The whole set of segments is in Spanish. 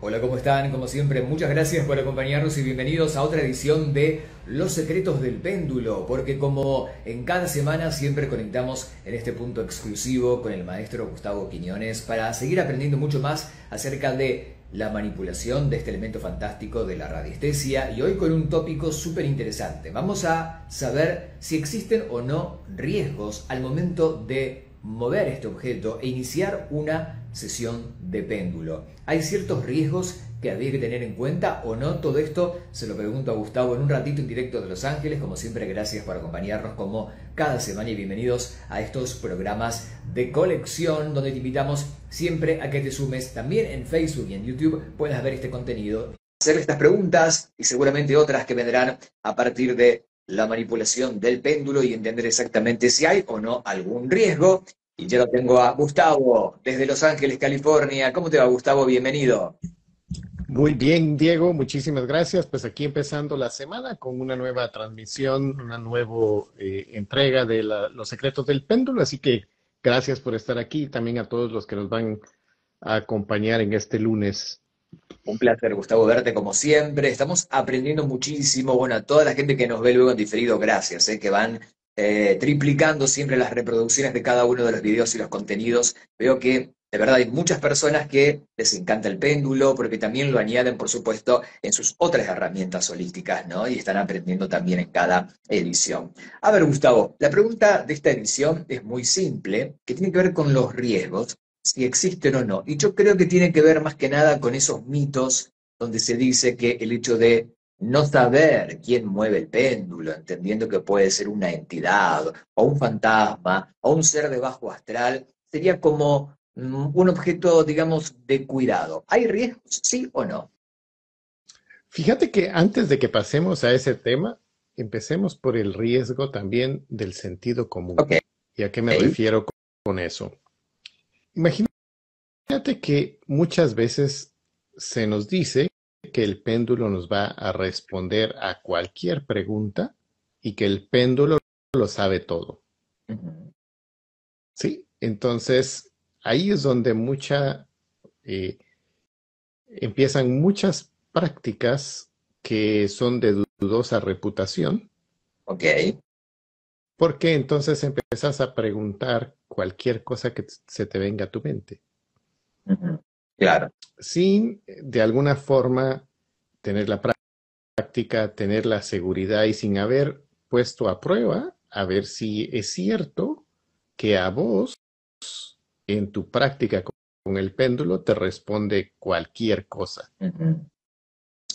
Hola, ¿cómo están? Como siempre, muchas gracias por acompañarnos y bienvenidos a otra edición de Los Secretos del Péndulo, porque como en cada semana siempre conectamos en este punto exclusivo con el maestro Gustavo Quiñones para seguir aprendiendo mucho más acerca de la manipulación de este elemento fantástico de la radiestesia, y hoy con un tópico súper interesante. Vamos a saber si existen o no riesgos al momento de mover este objeto e iniciar una sesión de péndulo. ¿Hay ciertos riesgos que había que tener en cuenta o no? Todo esto se lo pregunto a Gustavo en un ratito en directo de Los Ángeles. Como siempre, gracias por acompañarnos como cada semana y bienvenidos a estos programas de colección donde te invitamos siempre a que te sumes. También en Facebook y en YouTube puedes ver este contenido, hacer estas preguntas y seguramente otras que vendrán a partir de la manipulación del péndulo y entender exactamente si hay o no algún riesgo. Y ya lo tengo a Gustavo desde Los Ángeles, California. ¿Cómo te va, Gustavo? Bienvenido. Muy bien, Diego, muchísimas gracias. Pues aquí empezando la semana con una nueva transmisión, una nueva entrega de Los Secretos del Péndulo. Así que gracias por estar aquí y también a todos los que nos van a acompañar en este lunes. Un placer, Gustavo, verte como siempre. Estamos aprendiendo muchísimo. Bueno, a toda la gente que nos ve luego en diferido, gracias, que van triplicando siempre las reproducciones de cada uno de los videos y los contenidos. Veo que de verdad hay muchas personas que les encanta el péndulo, porque también lo añaden, por supuesto, en sus otras herramientas holísticas, ¿no? Y están aprendiendo también en cada edición. A ver, Gustavo, la pregunta de esta edición es muy simple, que tiene que ver con los riesgos, si existen o no. Y yo creo que tiene que ver más que nada con esos mitos donde se dice que el hecho de no saber quién mueve el péndulo, entendiendo que puede ser una entidad o un fantasma o un ser de bajo astral, sería como un objeto, digamos, de cuidado. ¿Hay riesgos, sí o no? Fíjate que antes de que pasemos a ese tema, empecemos por el riesgo también del sentido común. Ok. ¿Y a qué me refiero con eso? Imagínate que muchas veces se nos dice que el péndulo nos va a responder a cualquier pregunta y que el péndulo lo sabe todo. Ujú. ¿Sí? Entonces, ahí es donde eh, empiezan muchas prácticas que son de dudosa reputación, Ok. porque entonces empezás a preguntar cualquier cosa que se te venga a tu mente, Ujú. Claro. sin de alguna forma tener la práctica, tener la seguridad y sin haber puesto a prueba a ver si es cierto que a vos en tu práctica con el péndulo te responde cualquier cosa. Ujú.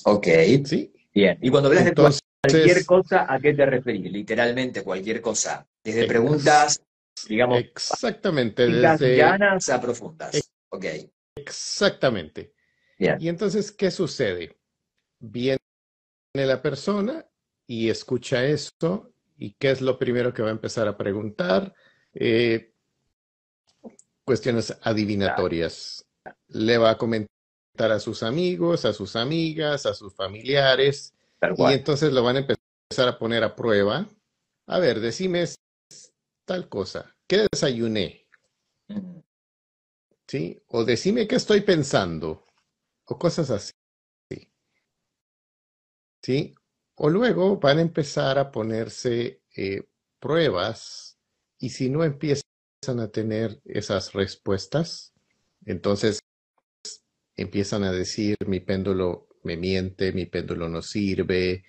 Ok. ¿Sí? Bien. Y cuando hablas de cualquier Entonces, cosa, ¿a qué te referís? Literalmente cualquier cosa. Desde ex- preguntas, digamos, exactamente, básicas, llanas a profundas. Ok. exactamente. Bien. Y entonces, ¿qué sucede? Viene la persona y escucha esto, y ¿qué es lo primero que va a empezar a preguntar? Eh, Cuestiones Claro. adivinatorias. Le va a comentar a sus amigos, a sus amigas, a sus familiares, Tal y cual. entonces lo van a empezar a poner a prueba. A ver, decime tal cosa. ¿Qué desayuné? Ujú. ¿Sí? O decime qué estoy pensando, o cosas así. ¿Sí? O luego van a empezar a ponerse pruebas, y si no empiezan a tener esas respuestas, entonces empiezan a decir mi péndulo me miente, mi péndulo no sirve,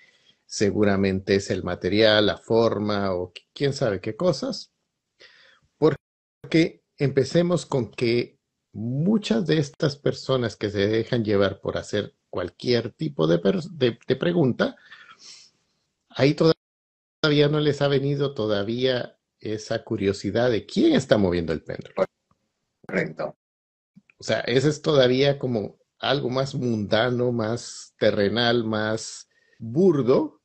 seguramente es el material, la forma o quién sabe qué cosas, porque empecemos con que muchas de estas personas que se dejan llevar por hacer cualquier tipo de pregunta, ahí todavía no les ha venido todavía esa curiosidad de quién está moviendo el péndulo. Correcto. O sea, ese es todavía como algo más mundano, más terrenal, más burdo,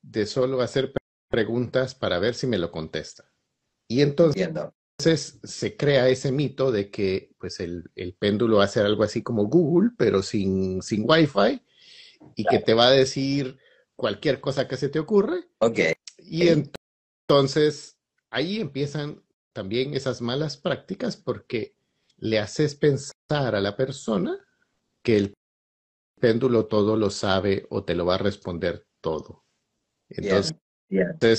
de solo hacer preguntas para ver si me lo contesta. Y entonces Entiendo. se crea ese mito de que pues el péndulo hace algo así como Google, pero sin Wi-Fi, y que te va a decir cualquier cosa que se te ocurre. Ok. Y entonces ahí empiezan también esas malas prácticas, porque le haces pensar a la persona que el péndulo todo lo sabe o te lo va a responder todo. Entonces, Bien, bien.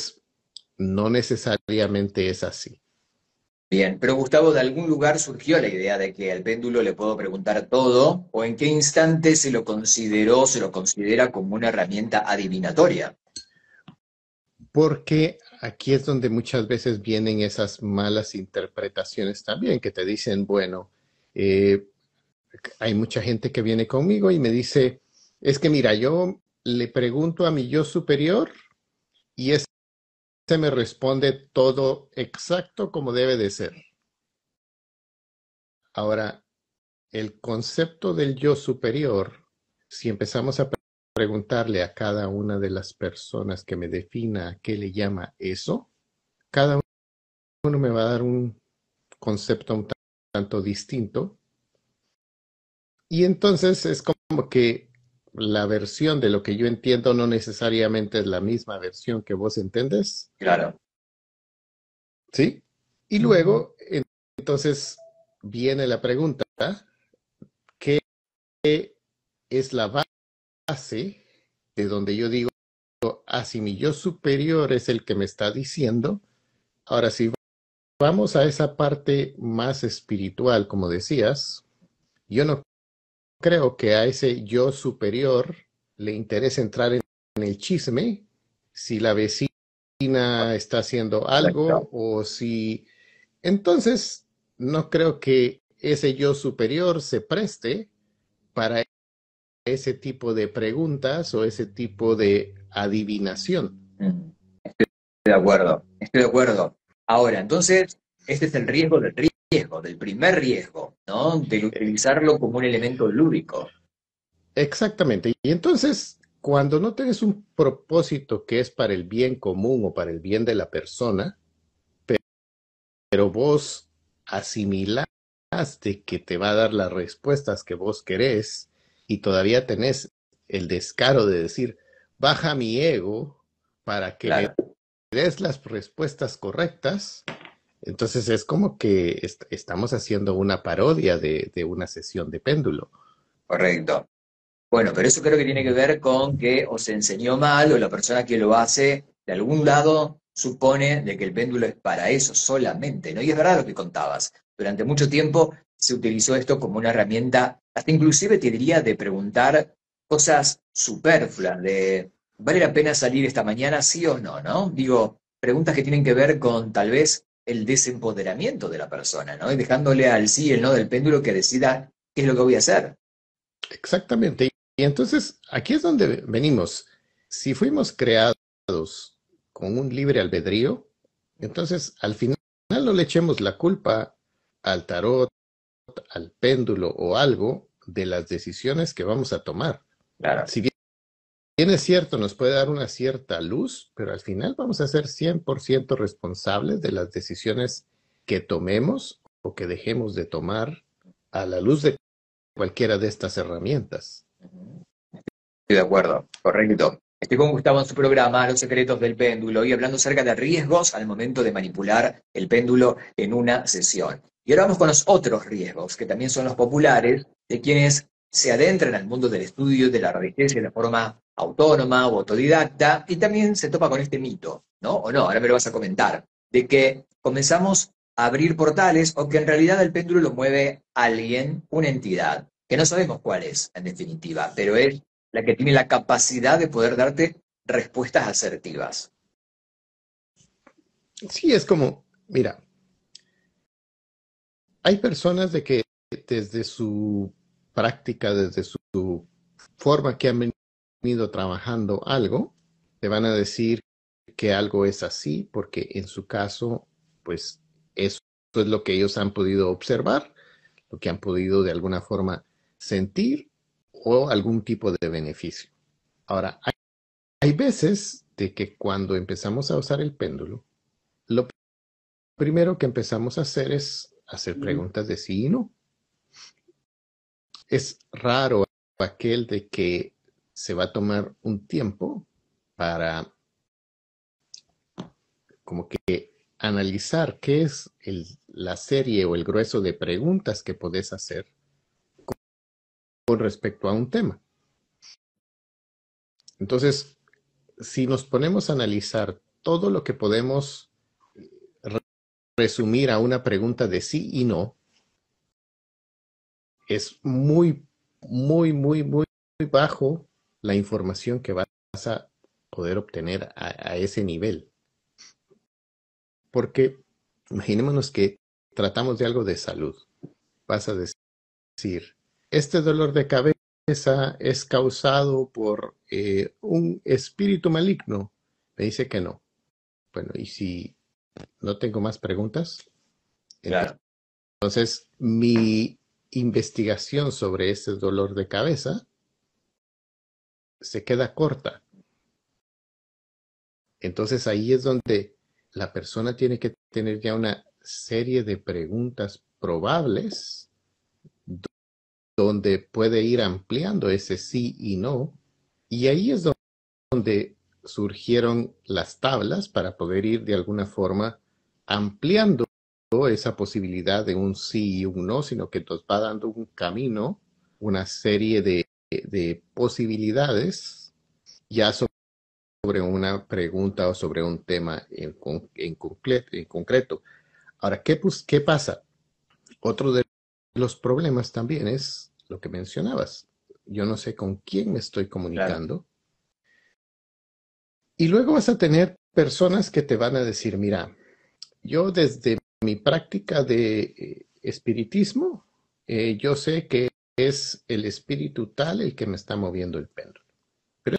no necesariamente es así. Bien, pero Gustavo, ¿de algún lugar surgió la idea de que al péndulo le puedo preguntar todo? ¿O en qué instante se lo consideró, se lo considera como una herramienta adivinatoria? Porque aquí es donde muchas veces vienen esas malas interpretaciones también, que te dicen, bueno, eh, hay mucha gente que viene conmigo y me dice, es que mira, yo le pregunto a mi yo superior y ese me responde todo exacto como debe de ser. Ahora, el concepto del yo superior, si empezamos a preguntarle a cada una de las personas que me defina a qué le llama eso, cada uno me va a dar un concepto un tanto distinto. Y entonces es como que la versión de lo que yo entiendo no necesariamente es la misma versión que vos entendés, Claro. ¿sí? Y luego, entonces, viene la pregunta, ¿qué es la base de donde yo digo, ah, si mi yo superior es el que me está diciendo? Ahora, si vamos a esa parte más espiritual, como decías, yo no creo que a ese yo superior le interese entrar en el chisme si la vecina está haciendo Correcto. algo o si... Entonces, no creo que ese yo superior se preste para ese tipo de preguntas o ese tipo de adivinación. Mm, estoy de acuerdo, estoy de acuerdo. Ahora, entonces, este es el riesgo del riesgo, del primer riesgo, ¿no? Del Eh, utilizarlo como un elemento lúdico. Exactamente. Y entonces, cuando no tienes un propósito que es para el bien común o para el bien de la persona, pero vos asimilaste que te va a dar las respuestas que vos querés y todavía tenés el descaro de decir, baja mi ego para que me Claro, des las respuestas correctas, entonces es como que estamos haciendo una parodia de una sesión de péndulo. correcto. Bueno, pero eso creo que tiene que ver con que o se enseñó mal o la persona que lo hace de algún lado supone de que el péndulo es para eso solamente, ¿no? Y es verdad lo que contabas. Durante mucho tiempo se utilizó esto como una herramienta, hasta inclusive te diría de preguntar cosas superfluas, de ¿vale la pena salir esta mañana, sí o no, no? Digo, preguntas que tienen que ver con tal vez el desempoderamiento de la persona, ¿no? Y dejándole al sí y el no del péndulo que decida qué es lo que voy a hacer. Exactamente. Y entonces aquí es donde venimos. Si fuimos creados con un libre albedrío, entonces al final no le echemos la culpa al tarot, al péndulo o algo de las decisiones que vamos a tomar. Claro. Si bien es cierto, nos puede dar una cierta luz, pero al final vamos a ser 100% responsables de las decisiones que tomemos o que dejemos de tomar a la luz de cualquiera de estas herramientas. Estoy de acuerdo, correcto. Estoy con Gustavo en su programa Los secretos del péndulo y hablando acerca de riesgos al momento de manipular el péndulo en una sesión. Y ahora vamos con los otros riesgos, que también son los populares, de quienes se adentran al mundo del estudio de la radiestesia de forma autónoma o autodidacta y también se topa con este mito, ¿no? O no, ahora me lo vas a comentar, de que comenzamos a abrir portales o que en realidad el péndulo lo mueve alguien, una entidad, que no sabemos cuál es en definitiva, pero es la que tiene la capacidad de poder darte respuestas asertivas. Sí, es como, mira, hay personas de que desde su práctica, desde su forma que han venido trabajando algo, te van a decir que algo es así, porque en su caso, pues eso es lo que ellos han podido observar, lo que han podido de alguna forma sentir o algún tipo de beneficio. Ahora, hay veces de que cuando empezamos a usar el péndulo, lo primero que empezamos a hacer es hacer preguntas de sí y no. Es raro aquel de que se va a tomar un tiempo para como que analizar qué es la serie o el grueso de preguntas que podés hacer con respecto a un tema. Entonces, si nos ponemos a analizar todo lo que podemos resumir a una pregunta de sí y no, es muy bajo la información que vas a poder obtener a ese nivel. Porque imaginémonos que tratamos de algo de salud. Vas a decir, este dolor de cabeza es causado por un espíritu maligno. Me dice que no. Bueno, y si no tengo más preguntas, Claro. entonces mi investigación sobre ese dolor de cabeza se queda corta. Entonces ahí es donde la persona tiene que tener ya una serie de preguntas probables donde puede ir ampliando ese sí y no. Y ahí es donde surgieron las tablas para poder ir de alguna forma ampliando esa posibilidad de un sí y un no, sino que nos va dando un camino, una serie de posibilidades ya sobre una pregunta o sobre un tema en concreto. Ahora, ¿qué pasa? Otro de los problemas también es lo que mencionabas. Yo no sé con quién me estoy Claro. comunicando. Y luego vas a tener personas que te van a decir, mira, yo desde mi práctica de espiritismo, yo sé que es el espíritu tal el que me está moviendo el péndulo. Pero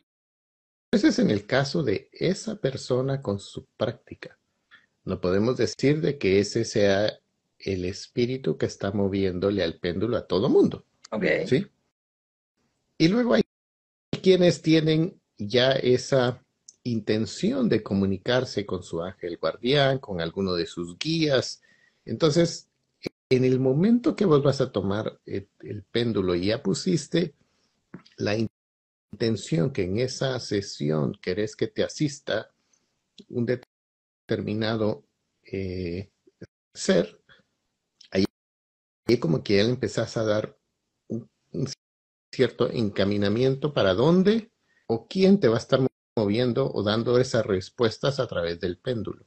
ese es en el caso de esa persona con su práctica. No podemos decir de que ese sea el espíritu que está moviéndole al péndulo a todo mundo, Ok. ¿sí? Y luego hay quienes tienen ya esa intención de comunicarse con su ángel guardián, con alguno de sus guías. Entonces, en el momento que vos vas a tomar el péndulo y ya pusiste la intención que en esa sesión querés que te asista un determinado ser, ahí como que ya le empezás a dar un cierto encaminamiento para dónde o quién te va a estar moviendo o dando esas respuestas a través del péndulo.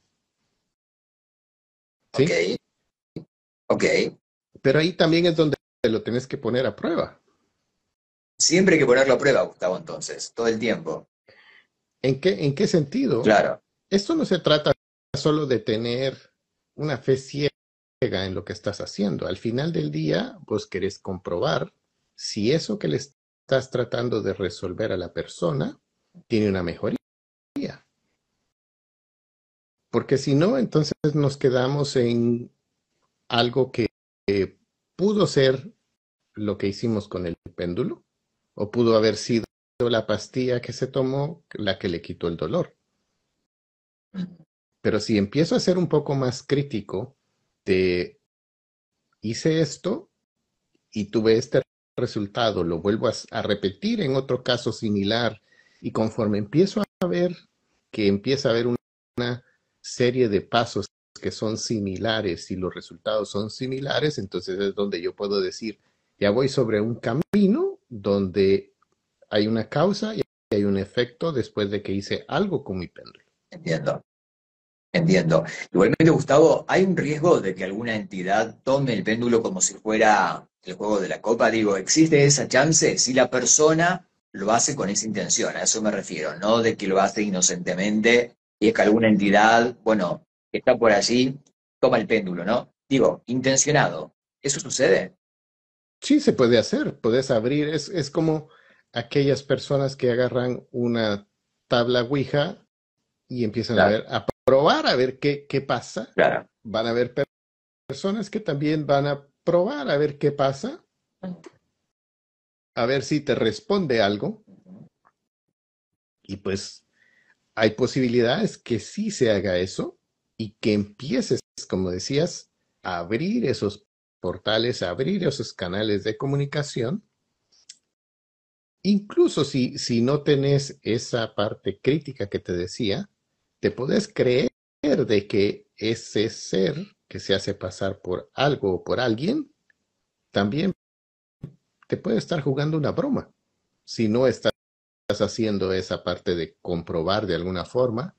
Ok. ¿Sí? Ok. Pero ahí también es donde te lo tenés que poner a prueba. Siempre hay que ponerlo a prueba, Gustavo, entonces, todo el tiempo. ¿En qué sentido? Claro. Esto no se trata solo de tener una fe ciega en lo que estás haciendo. Al final del día, vos querés comprobar si eso que le estás tratando de resolver a la persona tiene una mejoría. Porque si no, entonces nos quedamos en algo que pudo ser lo que hicimos con el péndulo, o pudo haber sido la pastilla que se tomó la que le quitó el dolor. Pero si empiezo a ser un poco más crítico de hice esto y tuve este resultado, lo vuelvo a repetir en otro caso similar, y conforme empiezo a ver que empieza a haber una serie de pasos que son similares y los resultados son similares, entonces es donde yo puedo decir, ya voy sobre un camino donde hay una causa y hay un efecto después de que hice algo con mi péndulo. Entiendo. Entiendo. Igualmente, Gustavo, ¿hay un riesgo de que alguna entidad tome el péndulo como si fuera el juego de la copa? Digo, ¿existe esa chance si la persona lo hace con esa intención? A eso me refiero, no de que lo hace inocentemente y es que alguna entidad, bueno, que está por allí, toma el péndulo, ¿no? Digo, intencionado. ¿Eso sucede? Sí, se puede hacer, puedes abrir, es como aquellas personas que agarran una tabla Ouija y empiezan Claro, a probar a ver qué pasa. claro. Van a haber personas que también van a probar a ver qué pasa, a ver si te responde algo. Y pues hay posibilidades que sí se haga eso y que empieces, como decías, a abrir esos portales, a abrir esos canales de comunicación. Incluso si no tenés esa parte crítica que te decía, te puedes creer de que ese ser que se hace pasar por algo o por alguien, también te puede estar jugando una broma si no estás haciendo es, aparte de comprobar de alguna forma,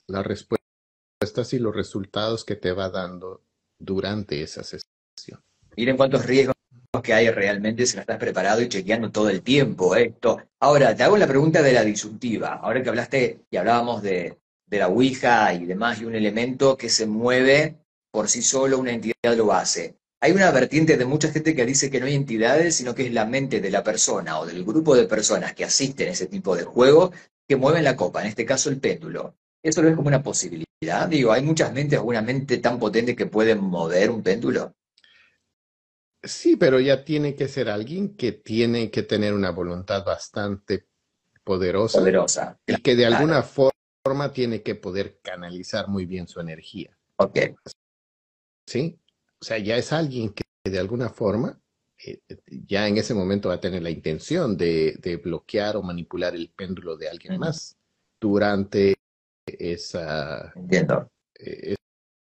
las respuestas y los resultados que te va dando durante esa sesión. Miren cuántos riesgos que hay realmente si no estás preparado y chequeando todo el tiempo esto. Ahora, te hago la pregunta de la disyuntiva. Ahora que hablaste y hablábamos de la Ouija y demás, y un elemento que se mueve por sí solo, una entidad lo hace. Hay una vertiente de mucha gente que dice que no hay entidades, sino que es la mente de la persona o del grupo de personas que asisten a ese tipo de juego que mueven la copa, en este caso el péndulo. ¿Eso lo ves como una posibilidad? Digo, ¿hay muchas mentes o una mente tan potente que pueden mover un péndulo? Sí, pero ya tiene que ser alguien que tiene que tener una voluntad bastante poderosa Poderosa. y que de Claro. alguna forma tiene que poder canalizar muy bien su energía, Ok. ¿sí? O sea, ya es alguien que de alguna forma ya en ese momento va a tener la intención de bloquear o manipular el péndulo de alguien Ujú. más durante esa, Entiendo. eh,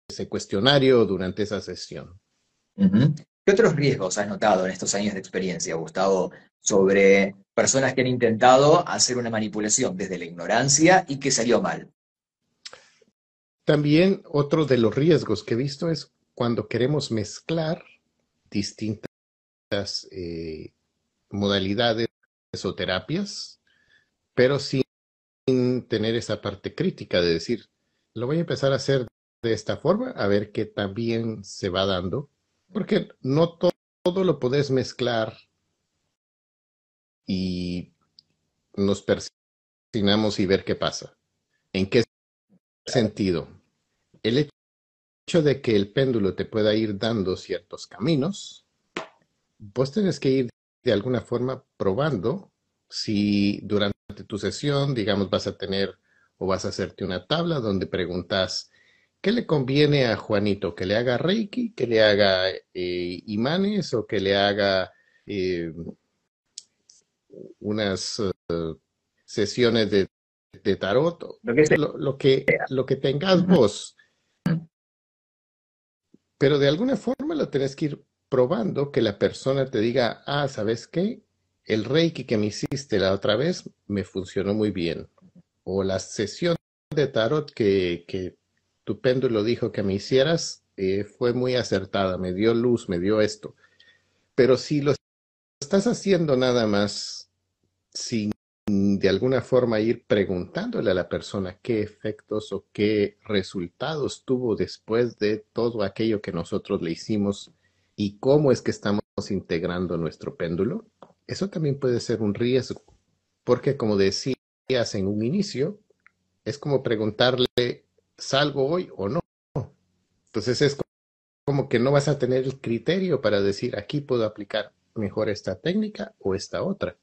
ese cuestionario, durante esa sesión. Ujú. ¿Qué otros riesgos has notado en estos años de experiencia, Gustavo, sobre personas que han intentado hacer una manipulación desde la ignorancia y que salió mal? También otro de los riesgos que he visto es cuando queremos mezclar distintas modalidades o terapias, pero sin tener esa parte crítica de decir, lo voy a empezar a hacer de esta forma, a ver qué también se va dando, porque no todo lo podés mezclar y nos persinamos y ver qué pasa. ¿En qué sentido? El hecho de que el péndulo te pueda ir dando ciertos caminos, vos tenés que ir de alguna forma probando si durante tu sesión, digamos, vas a tener o vas a hacerte una tabla donde preguntas qué le conviene a Juanito, que le haga Reiki, que le haga imanes o que le haga eh, unas sesiones de tarot, Lo que sea. lo que tengas Ujú. vos, pero de alguna forma lo tenés que ir probando que la persona te diga, ah, ¿sabes qué? El Reiki que me hiciste la otra vez me funcionó muy bien. O la sesión de tarot que tu péndulo dijo que me hicieras fue muy acertada, me dio luz, me dio esto. Pero si lo estás haciendo nada más sin de alguna forma ir preguntándole a la persona qué efectos o qué resultados tuvo después de todo aquello que nosotros le hicimos y cómo es que estamos integrando nuestro péndulo, eso también puede ser un riesgo, porque como decías en un inicio, es como preguntarle, ¿salgo hoy o no? Entonces es como que no vas a tener el criterio para decir, aquí puedo aplicar mejor esta técnica o esta otra.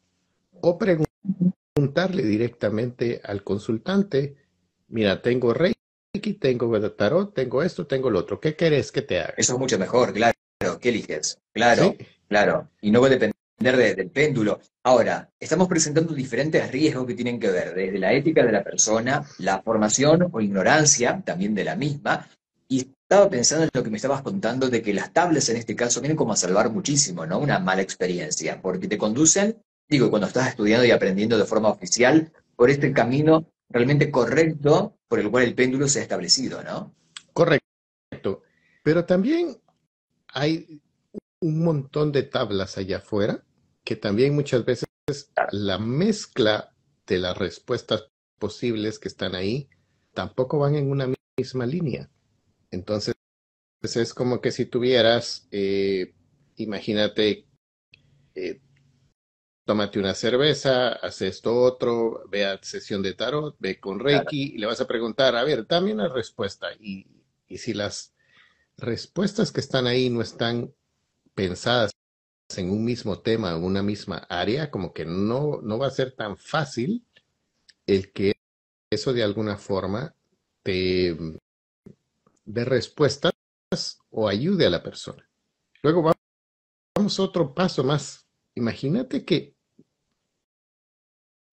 O preguntarle directamente al consultante, mira, tengo Reiki, tengo Tarot, tengo esto, tengo lo otro, ¿qué querés que te haga? Eso es mucho mejor, claro. ¿Qué eliges? ¿Sí? Claro, claro. Y no va a depender del péndulo. Ahora, estamos presentando diferentes riesgos que tienen que ver desde la ética de la persona, la formación o ignorancia también de la misma. Y estaba pensando en lo que me estabas contando de que las tablas en este caso vienen como a salvar muchísimo, ¿no? Una mala experiencia, porque te conducen, digo, cuando estás estudiando y aprendiendo de forma oficial, por este camino realmente correcto por el cual el péndulo se ha establecido, ¿no? Correcto. Pero también hay un montón de tablas allá afuera que también muchas veces la mezcla de las respuestas posibles que están ahí tampoco van en una misma línea. Entonces es como que si tuvieras, imagínate, eh, tómate una cerveza, hace esto otro, ve a sesión de tarot, ve con Claro. Reiki y le vas a preguntar, a ver, dame una respuesta. Y si las respuestas que están ahí no están pensadas en un mismo tema, en una misma área, como que no va a ser tan fácil el que eso de alguna forma te dé respuestas o ayude a la persona. Luego vamos a otro paso más. Imagínate que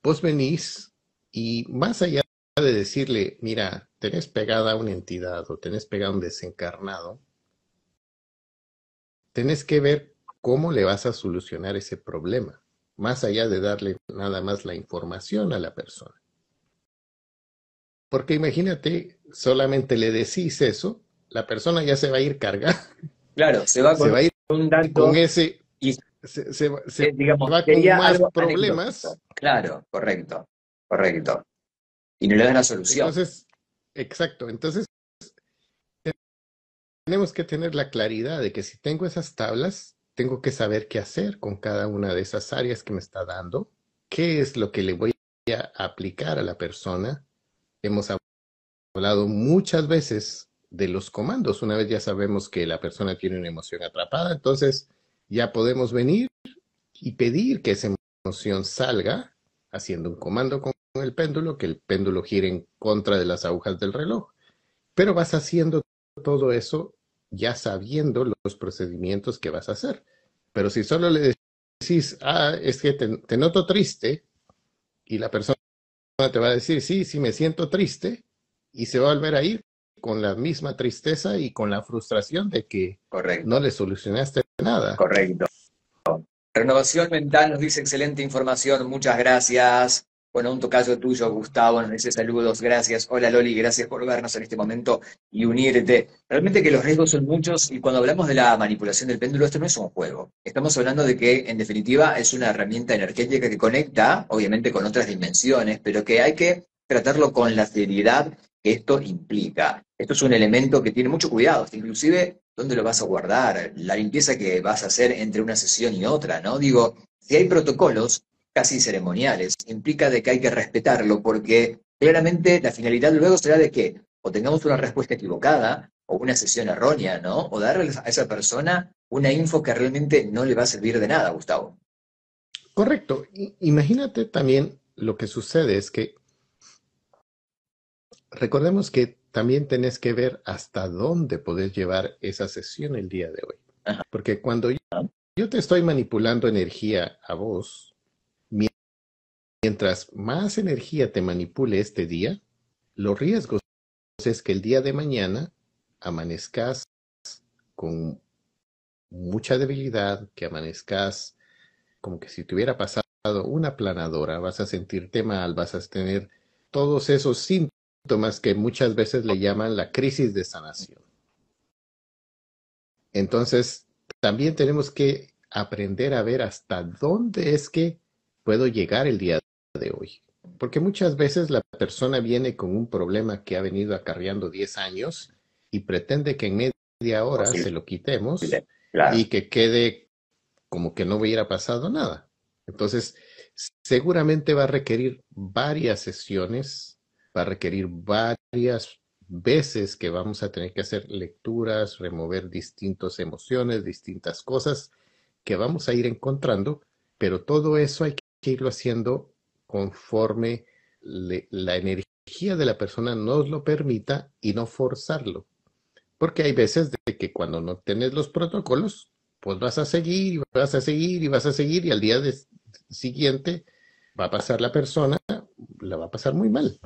vos venís y más allá de decirle, mira, tenés pegada a una entidad o tenés pegado a un desencarnado, tenés que ver cómo le vas a solucionar ese problema. más allá de darle nada más la información a la persona. Porque imagínate, solamente le decís eso, la persona ya se va a ir cargando, Claro, se va se con va a ir un con dato ese, y, se digamos, va con sería más algo anecdótico. problemas. Claro, correcto, correcto. Y no le das la solución. Entonces, exacto, entonces tenemos que tener la claridad de que si tengo esas tablas, tengo que saber qué hacer con cada una de esas áreas que me está dando, qué es lo que le voy a aplicar a la persona. Hemos hablado muchas veces de los comandos. Una vez ya sabemos que la persona tiene una emoción atrapada, entonces ya podemos venir y pedir que esa emoción salga haciendo un comando con el péndulo, que el péndulo gire en contra de las agujas del reloj. Pero vas haciendo todo eso ya sabiendo los procedimientos que vas a hacer. Pero si solo le decís, es que te noto triste, y la persona te va a decir, sí, sí, me siento triste, y se va a volver a ir con la misma tristeza y con la frustración de que no Correcto, le solucionaste nada. correcto. Renovación Mental nos dice excelente información, muchas gracias. Bueno, un tocayo tuyo, Gustavo, nos dice saludos, gracias. Hola Loli, gracias por vernos en este momento y unirte. Realmente que los riesgos son muchos y cuando hablamos de la manipulación del péndulo, esto no es un juego. Estamos hablando de que, en definitiva, es una herramienta energética que conecta, obviamente, con otras dimensiones, pero que hay que tratarlo con la seriedad que esto implica. Esto es un elemento que tiene mucho cuidado, inclusive dónde lo vas a guardar, la limpieza que vas a hacer entre una sesión y otra, ¿no? Digo, si hay protocolos casi ceremoniales, implica de que hay que respetarlo porque claramente la finalidad luego será de que o tengamos una respuesta equivocada o una sesión errónea, ¿no? O darle a esa persona una info que realmente no le va a servir de nada, Gustavo. Correcto. Imagínate también lo que sucede es que recordemos que también tenés que ver hasta dónde podés llevar esa sesión el día de hoy. Ajá. Porque cuando yo te estoy manipulando energía a vos, mientras más energía te manipule este día, los riesgos es que el día de mañana amanezcas con mucha debilidad, que amanezcas como que si te hubiera pasado una planadora, vas a sentirte mal, vas a tener todos esos síntomas que muchas veces le llaman la crisis de sanación. Entonces, también tenemos que aprender a ver hasta dónde es que puedo llegar el día de hoy. Porque muchas veces la persona viene con un problema que ha venido acarreando 10 años y pretende que en media hora se Posible, lo quitemos claro. y que quede como que no hubiera pasado nada. Entonces, seguramente va a requerir varias sesiones, va a requerir varias veces que vamos a tener que hacer lecturas, remover distintas emociones, distintas cosas que vamos a ir encontrando, pero todo eso hay que irlo haciendo conforme la energía de la persona nos lo permita y no forzarlo. Porque hay veces de que cuando no tienes los protocolos, pues vas a seguir y vas a seguir y vas a seguir y al día siguiente va a pasar la persona, la va a pasar muy mal.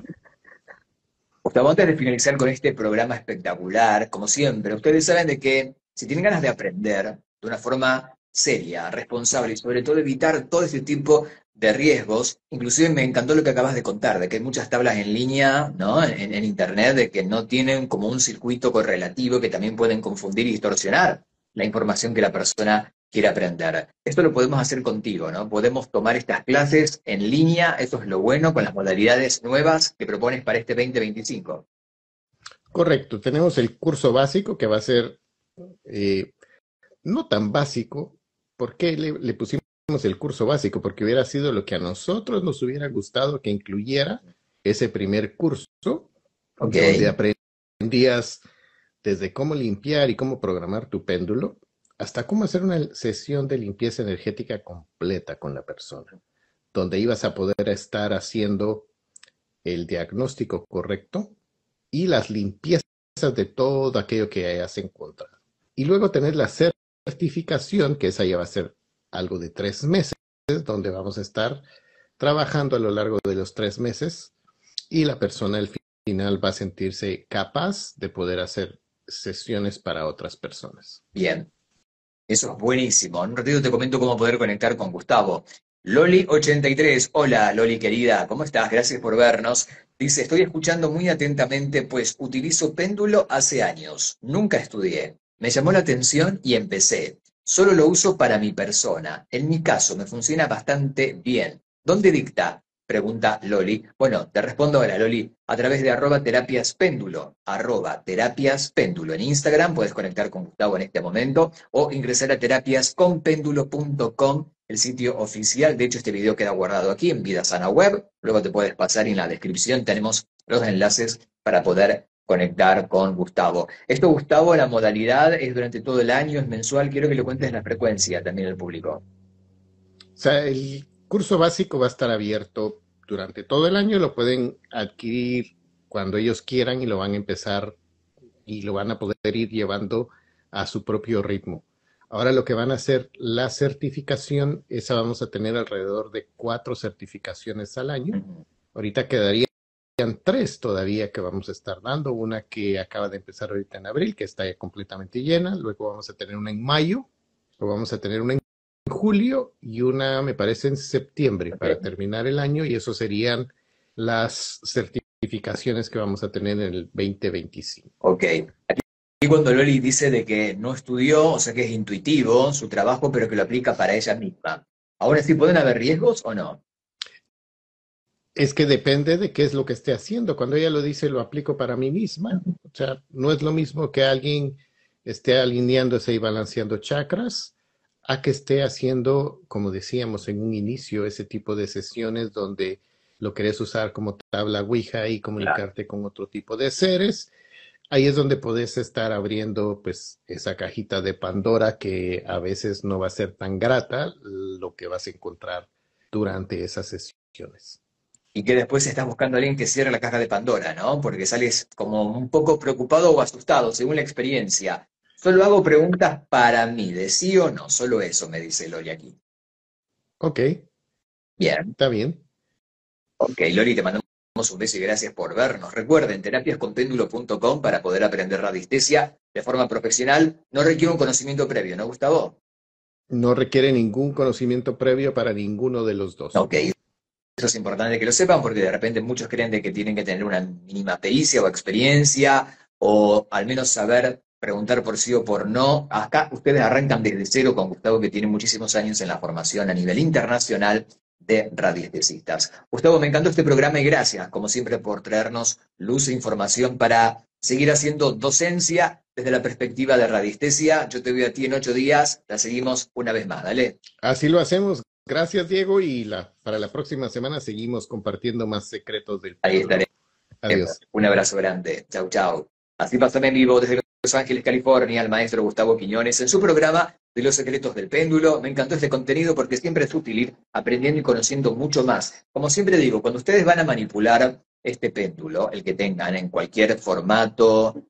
Gustavo, antes de finalizar con este programa espectacular, como siempre, ustedes saben de que si tienen ganas de aprender de una forma seria, responsable y sobre todo evitar todo este tipo de riesgos, inclusive me encantó lo que acabas de contar, de que hay muchas tablas en línea, ¿no? En internet, de que no tienen como un circuito correlativo que también pueden confundir y distorsionar la información que la persona quiere aprender. Esto lo podemos hacer contigo, ¿no? Podemos tomar estas clases en línea, eso es lo bueno con las modalidades nuevas que propones para este 2025. Correcto, tenemos el curso básico que va a ser eh, no tan básico. ¿Por qué le pusimos el curso básico? Porque hubiera sido lo que a nosotros nos hubiera gustado que incluyera ese primer curso, Ok, donde aprendías desde cómo limpiar y cómo programar tu péndulo, hasta cómo hacer una sesión de limpieza energética completa con la persona, donde ibas a poder estar haciendo el diagnóstico correcto y las limpiezas de todo aquello que hayas encontrado. Y luego tener la certificación, que esa ya va a ser algo de 3 meses, donde vamos a estar trabajando a lo largo de los 3 meses y la persona al final va a sentirse capaz de poder hacer sesiones para otras personas. bien. Eso es buenísimo. En un ratito te comento cómo poder conectar con Gustavo. Loli83, hola Loli querida, ¿cómo estás? Gracias por vernos. Dice, estoy escuchando muy atentamente, pues utilizo péndulo hace años. Nunca estudié. Me llamó la atención y empecé. Solo lo uso para mi persona. En mi caso me funciona bastante bien. ¿Dónde dicta? Pregunta Loli. Bueno, te respondo ahora, Loli, a través de @terapiaspéndulo, @terapiaspéndulo. En Instagram puedes conectar con Gustavo en este momento o ingresar a terapiasconpéndulo.com, el sitio oficial. De hecho, este video queda guardado aquí en Vida Sana Web. Luego te puedes pasar y en la descripción tenemos los enlaces para poder conectar con Gustavo. Esto, Gustavo, la modalidad es durante todo el año, es mensual. Quiero que le cuentes la frecuencia también al público. O sea, el curso básico va a estar abierto durante todo el año, lo pueden adquirir cuando ellos quieran y lo van a empezar y lo van a poder ir llevando a su propio ritmo. Ahora lo que van a hacer, la certificación, esa vamos a tener alrededor de 4 certificaciones al año. Ahorita quedarían 3 todavía que vamos a estar dando, una que acaba de empezar ahorita en abril, que está ya completamente llena, luego vamos a tener una en mayo, luego vamos a tener una en julio y una, me parece, en septiembre para terminar el año, y eso serían las certificaciones que vamos a tener en el 2025. Ok. Y cuando Loli dice de que no estudió, o sea que es intuitivo su trabajo, pero que lo aplica para ella misma. ¿Ahora sí pueden haber riesgos o no? Es que depende de qué es lo que esté haciendo. Cuando ella lo dice, lo aplico para mí misma. O sea, no es lo mismo que alguien esté alineándose y balanceando chakras a que esté haciendo, como decíamos en un inicio, ese tipo de sesiones donde lo querés usar como tabla Ouija y comunicarte con otro tipo de seres. Ahí es donde podés estar abriendo pues esa cajita de Pandora que a veces no va a ser tan grata lo que vas a encontrar durante esas sesiones. Y que después estás buscando a alguien que cierre la caja de Pandora, ¿no? Porque sales como un poco preocupado o asustado, según la experiencia. Solo hago preguntas para mí, de sí o no, solo eso, me dice Loli aquí. Ok, Bien. está bien. Ok, Loli, te mandamos un beso y gracias por vernos. Recuerden, terapiasconpéndulo.com para poder aprender radiestesia de forma profesional. No requiere un conocimiento previo, ¿no, Gustavo? No requiere ningún conocimiento previo para ninguno de los dos. Ok, eso es importante que lo sepan porque de repente muchos creen de que tienen que tener una mínima pericia o experiencia o al menos saber preguntar por sí o por no. Acá ustedes arrancan desde cero con Gustavo, que tiene muchísimos años en la formación a nivel internacional de radiestesistas. Gustavo, me encantó este programa y gracias, como siempre, por traernos luz e información para seguir haciendo docencia desde la perspectiva de radiestesia. Yo te veo a ti en 8 días, la seguimos una vez más, dale. Así lo hacemos. Gracias, Diego, y para la próxima semana seguimos compartiendo más secretos del Ahí estaré. péndulo. Adiós. Un abrazo grande. Chau, chau. Así pasó en vivo desde Los Ángeles, California, el maestro Gustavo Quiñones en su programa de Los Secretos del Péndulo. Me encantó este contenido porque siempre es útil ir aprendiendo y conociendo mucho más. Como siempre digo, cuando ustedes van a manipular este péndulo, el que tengan en cualquier formato,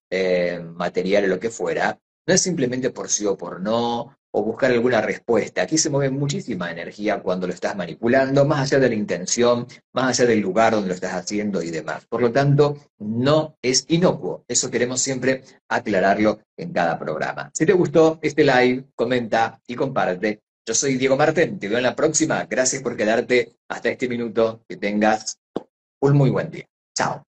material o lo que fuera, no es simplemente por sí o por no, o buscar alguna respuesta. Aquí se mueve muchísima energía cuando lo estás manipulando, más allá de la intención, más allá del lugar donde lo estás haciendo y demás. Por lo tanto, no es inocuo. Eso queremos siempre aclararlo en cada programa. Si te gustó este live, comenta y comparte. Yo soy Diego Marten, te veo en la próxima. Gracias por quedarte hasta este minuto. Que tengas un muy buen día. Chao.